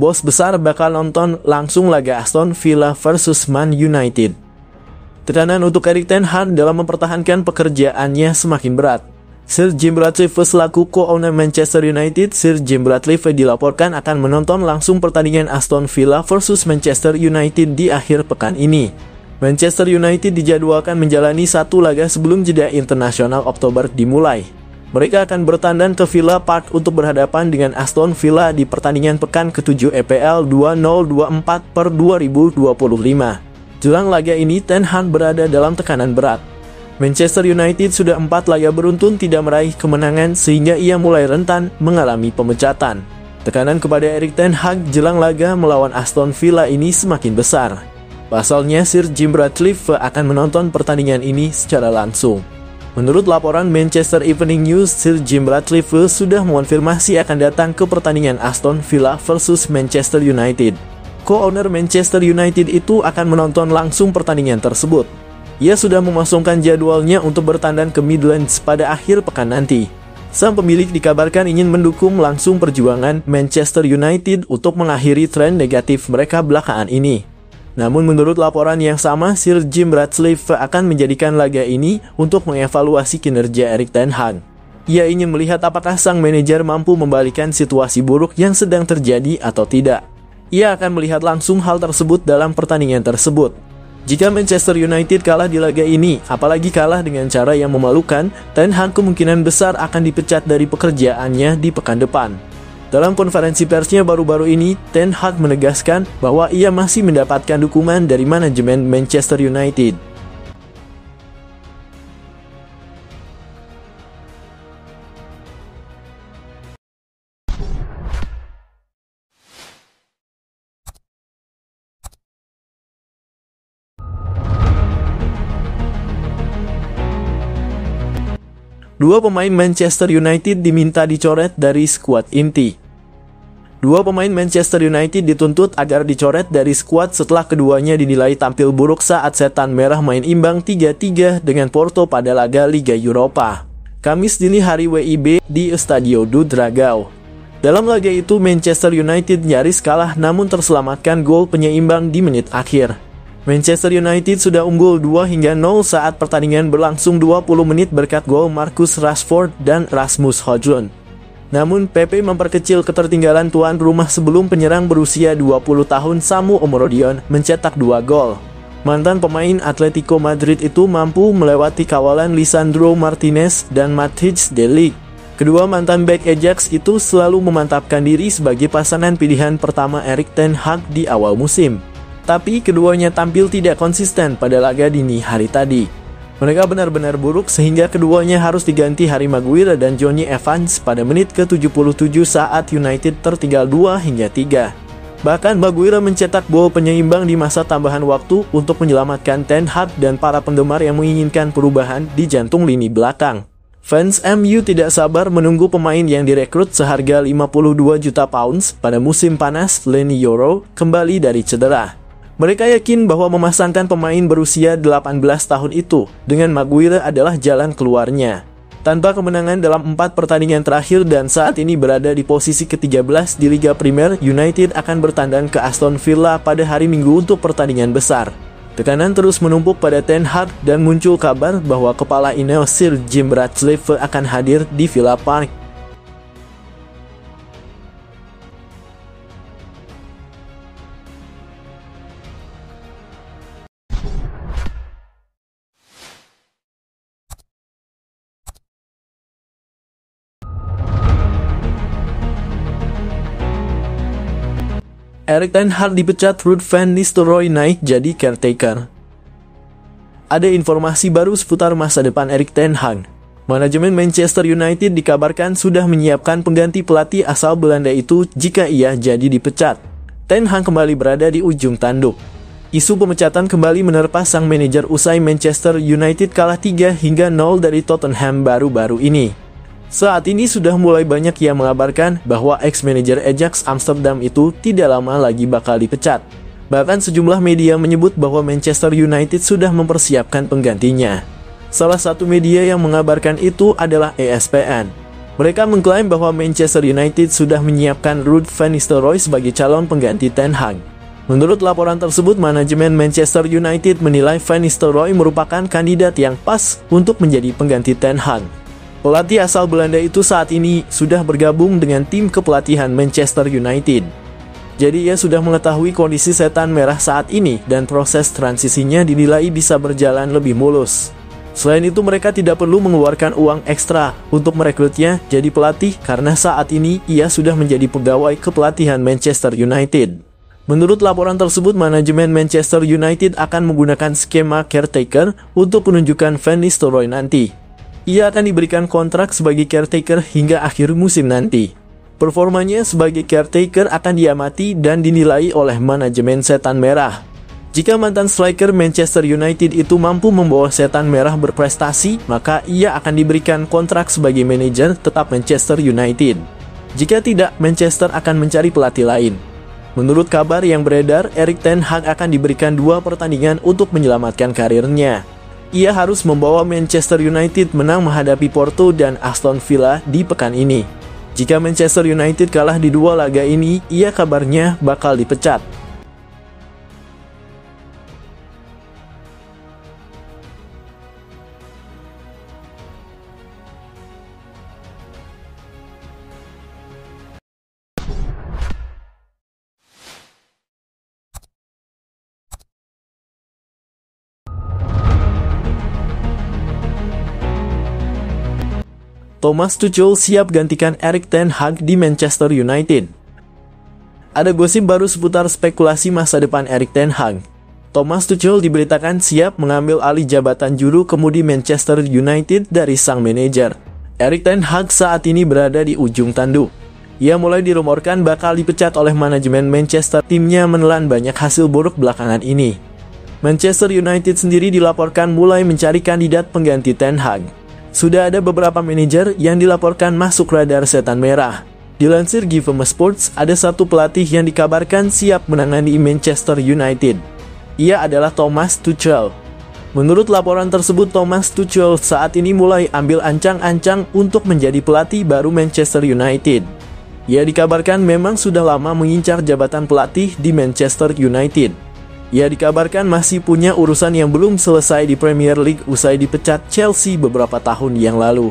bos besar bakal nonton langsung laga Aston Villa versus Man United. Tekanan untuk Erik ten Hag dalam mempertahankan pekerjaannya semakin berat. Sir Jim Ratcliffe selaku co-owner Manchester United, Sir Jim Ratcliffe dilaporkan akan menonton langsung pertandingan Aston Villa versus Manchester United di akhir pekan ini. Manchester United dijadwalkan menjalani satu laga sebelum jeda internasional Oktober dimulai. Mereka akan bertandang ke Villa Park untuk berhadapan dengan Aston Villa di pertandingan pekan ke-7 EPL 2024/2025. Jelang laga ini, Ten Hag berada dalam tekanan berat. Manchester United sudah 4 laga beruntun tidak meraih kemenangan sehingga ia mulai rentan mengalami pemecatan. Tekanan kepada Erik ten Hag jelang laga melawan Aston Villa ini semakin besar. Pasalnya, Sir Jim Ratcliffe akan menonton pertandingan ini secara langsung. Menurut laporan Manchester Evening News, Sir Jim Ratcliffe sudah mengonfirmasi akan datang ke pertandingan Aston Villa versus Manchester United. Co-owner Manchester United itu akan menonton langsung pertandingan tersebut. Ia sudah memasukkan jadwalnya untuk bertandang ke Midlands pada akhir pekan nanti. Sang pemilik dikabarkan ingin mendukung langsung perjuangan Manchester United untuk mengakhiri tren negatif mereka belakangan ini. Namun menurut laporan yang sama, Sir Jim Ratcliffe akan menjadikan laga ini untuk mengevaluasi kinerja Erik ten Hag. Ia ingin melihat apakah sang manajer mampu membalikan situasi buruk yang sedang terjadi atau tidak. Ia akan melihat langsung hal tersebut dalam pertandingan tersebut. Jika Manchester United kalah di laga ini, apalagi kalah dengan cara yang memalukan, Ten Hag kemungkinan besar akan dipecat dari pekerjaannya di pekan depan. Dalam konferensi persnya baru-baru ini, Ten Hag menegaskan bahwa ia masih mendapatkan dukungan dari manajemen Manchester United. Dua pemain Manchester United diminta dicoret dari skuad inti. Dua pemain Manchester United dituntut agar dicoret dari skuad setelah keduanya dinilai tampil buruk saat Setan Merah main imbang 3-3 dengan Porto pada laga Liga Eropa, Kamis dini hari WIB di Estadio do Dragão. Dalam laga itu, Manchester United nyaris kalah namun terselamatkan gol penyeimbang di menit akhir. Manchester United sudah unggul 2-0 saat pertandingan berlangsung 20 menit berkat gol Marcus Rashford dan Rasmus Højlund. Namun, Pepe memperkecil ketertinggalan tuan rumah sebelum penyerang berusia 20 tahun Samu Omorodion mencetak 2 gol. Mantan pemain Atletico Madrid itu mampu melewati kawalan Lisandro Martinez dan Matthijs de Ligt. Kedua mantan bek Ajax itu selalu memantapkan diri sebagai pasangan pilihan pertama Erik ten Hag di awal musim. Tapi keduanya tampil tidak konsisten pada laga dini hari tadi. Mereka benar-benar buruk sehingga keduanya harus diganti Harry Maguire dan Jonny Evans pada menit ke-77 saat United tertinggal 2-3. Bahkan Maguire mencetak gol penyeimbang di masa tambahan waktu untuk menyelamatkan Ten Hag dan para penggemar yang menginginkan perubahan di jantung lini belakang. Fans MU tidak sabar menunggu pemain yang direkrut seharga 52 juta pounds pada musim panas Leny Yoro kembali dari cedera. Mereka yakin bahwa memasangkan pemain berusia 18 tahun itu dengan Maguire adalah jalan keluarnya. Tanpa kemenangan dalam 4 pertandingan terakhir dan saat ini berada di posisi ke-13 di Liga Premier, United akan bertandang ke Aston Villa pada hari Minggu untuk pertandingan besar. Tekanan terus menumpuk pada Ten Hag dan muncul kabar bahwa kepala Ineos Sir Jim Ratcliffe akan hadir di Villa Park. Erik ten Hag dipecat, Ruud van Nistelrooy naik jadi caretaker. Ada informasi baru seputar masa depan Erik ten Hag. Manajemen Manchester United dikabarkan sudah menyiapkan pengganti pelatih asal Belanda itu jika ia jadi dipecat. Ten Hag kembali berada di ujung tanduk. Isu pemecatan kembali menerpa sang manajer usai Manchester United kalah 3-0 dari Tottenham baru-baru ini. Saat ini sudah mulai banyak yang mengabarkan bahwa ex-manajer Ajax Amsterdam itu tidak lama lagi bakal dipecat. Bahkan sejumlah media menyebut bahwa Manchester United sudah mempersiapkan penggantinya. Salah satu media yang mengabarkan itu adalah ESPN. Mereka mengklaim bahwa Manchester United sudah menyiapkan Ruud van Nistelrooy sebagai calon pengganti Ten Hag. Menurut laporan tersebut, manajemen Manchester United menilai Van Nistelrooy merupakan kandidat yang pas untuk menjadi pengganti Ten Hag. Pelatih asal Belanda itu saat ini sudah bergabung dengan tim kepelatihan Manchester United. Jadi ia sudah mengetahui kondisi setan merah saat ini dan proses transisinya dinilai bisa berjalan lebih mulus. Selain itu, mereka tidak perlu mengeluarkan uang ekstra untuk merekrutnya jadi pelatih karena saat ini ia sudah menjadi pegawai kepelatihan Manchester United. Menurut laporan tersebut, manajemen Manchester United akan menggunakan skema caretaker untuk penunjukan Van Nistelrooy nanti. Ia akan diberikan kontrak sebagai caretaker hingga akhir musim nanti. Performanya sebagai caretaker akan diamati dan dinilai oleh manajemen setan merah. Jika mantan striker Manchester United itu mampu membawa setan merah berprestasi, maka ia akan diberikan kontrak sebagai manajer tetap Manchester United. Jika tidak, Manchester akan mencari pelatih lain. Menurut kabar yang beredar, Erik ten Hag akan diberikan 2 pertandingan untuk menyelamatkan karirnya. Ia harus membawa Manchester United menang menghadapi Porto dan Aston Villa di pekan ini. Jika Manchester United kalah di 2 laga ini, ia kabarnya bakal dipecat. Thomas Tuchel siap gantikan Erik ten Hag di Manchester United. Ada gosip baru seputar spekulasi masa depan Erik ten Hag. Thomas Tuchel diberitakan siap mengambil alih jabatan juru kemudi Manchester United dari sang manajer. Erik ten Hag saat ini berada di ujung tanduk. Ia mulai dirumorkan bakal dipecat oleh manajemen Manchester. Timnya menelan banyak hasil buruk belakangan ini. Manchester United sendiri dilaporkan mulai mencari kandidat pengganti ten Hag. Sudah ada beberapa manajer yang dilaporkan masuk radar setan merah. Dilansir Given Sports, ada satu pelatih yang dikabarkan siap menangani Manchester United. Ia adalah Thomas Tuchel. Menurut laporan tersebut, Thomas Tuchel saat ini mulai ambil ancang-ancang untuk menjadi pelatih baru Manchester United. Ia dikabarkan memang sudah lama mengincar jabatan pelatih di Manchester United. Ia dikabarkan masih punya urusan yang belum selesai di Premier League usai dipecat Chelsea beberapa tahun yang lalu.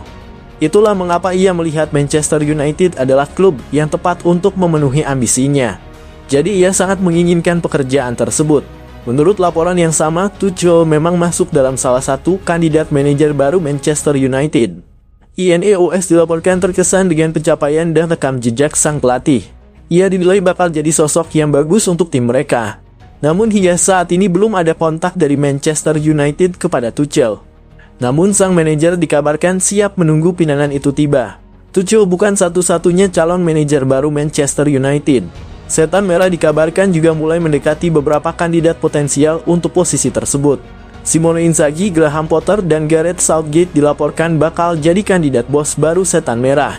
Itulah mengapa ia melihat Manchester United adalah klub yang tepat untuk memenuhi ambisinya. Jadi ia sangat menginginkan pekerjaan tersebut. Menurut laporan yang sama, Tuchel memang masuk dalam salah satu kandidat manajer baru Manchester United. INEOS dilaporkan terkesan dengan pencapaian dan rekam jejak sang pelatih. Ia dinilai bakal jadi sosok yang bagus untuk tim mereka. Namun hingga saat ini belum ada kontak dari Manchester United kepada Tuchel. Namun sang manajer dikabarkan siap menunggu pinangan itu tiba. Tuchel bukan satu-satunya calon manajer baru Manchester United. Setan merah dikabarkan juga mulai mendekati beberapa kandidat potensial untuk posisi tersebut. Simone Inzaghi, Graham Potter, dan Gareth Southgate dilaporkan bakal jadi kandidat bos baru setan merah.